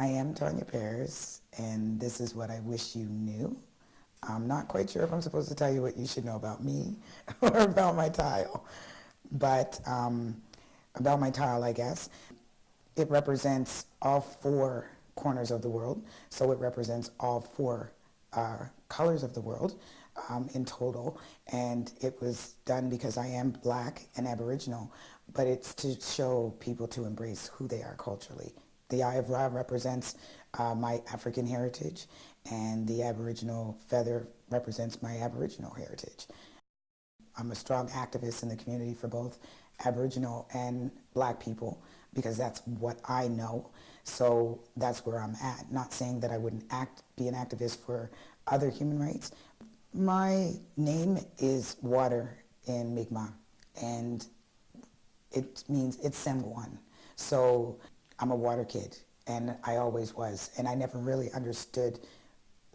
I am Tonya Paris, and this is what I wish you knew. I'm not quite sure if I'm supposed to tell you what you should know about me or about my tile, but about my tile, I guess. It represents all four corners of the world, so it represents all four colors of the world in total, and it was done because I am Black and Aboriginal, but it's to show people to embrace who they are culturally. The Eye of Ra represents my African heritage, and the Aboriginal feather represents my Aboriginal heritage. I'm a strong activist in the community for both Aboriginal and Black people because that's what I know. So that's where I'm at. Not saying that I wouldn't be an activist for other human rights. My name is water in Mi'kmaq, and it means it's Semguan. So I'm a water kid, and I always was. And I never really understood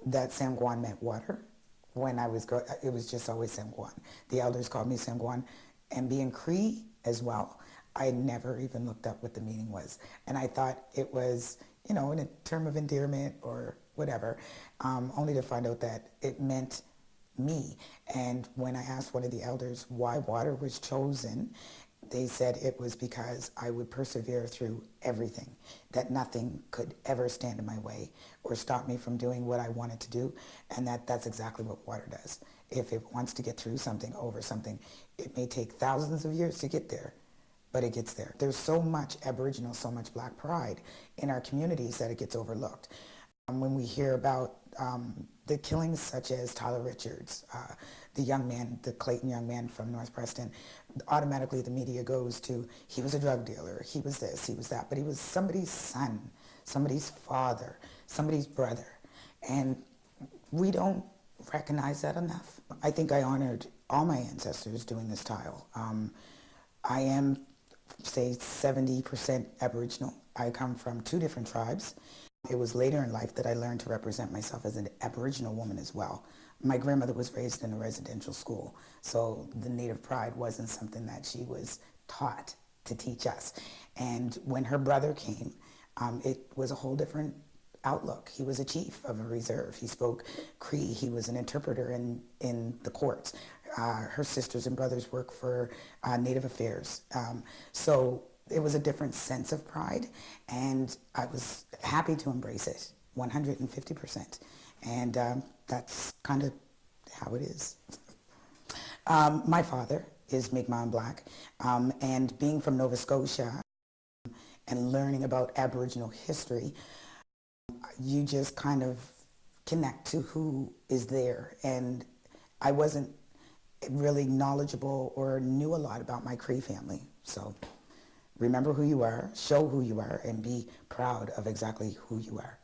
that Semguan meant water when I was growing. It was just always Semguan. The elders called me Semguan, and being Cree as well. I never even looked up what the meaning was. And I thought it was, in a term of endearment or whatever, only to find out that it meant me. And when I asked one of the elders why water was chosen, they said it was because I would persevere through everything, that nothing could ever stand in my way or stop me from doing what I wanted to do, and that's exactly what water does. If it wants to get through something, over something, it may take thousands of years to get there, but it gets there. There's so much Aboriginal, so much Black pride in our communities that it gets overlooked. When we hear about the killings such as Tyler Richards, the young man, the Clayton young man from North Preston, automatically the media goes to, he was a drug dealer, he was this, he was that, but he was somebody's son, somebody's father, somebody's brother, and we don't recognize that enough. I think I honored all my ancestors doing this tile. I am, say, 70% Aboriginal. I come from two different tribes. It was later in life that I learned to represent myself as an Aboriginal woman as well. My grandmother was raised in a residential school, so the Native pride wasn't something that she was taught to teach us. And when her brother came, it was a whole different outlook. He was a chief of a reserve. He spoke Cree. He was an interpreter in the courts. Her sisters and brothers worked for Native Affairs. So it was a different sense of pride, and I was happy to embrace it 150%. And that's kind of how it is. My father is Mi'kmaq and Black, and being from Nova Scotia and learning about Aboriginal history, you just kind of connect to who is there. And I wasn't really knowledgeable or knew a lot about my Cree family. So remember who you are, show who you are, and be proud of exactly who you are.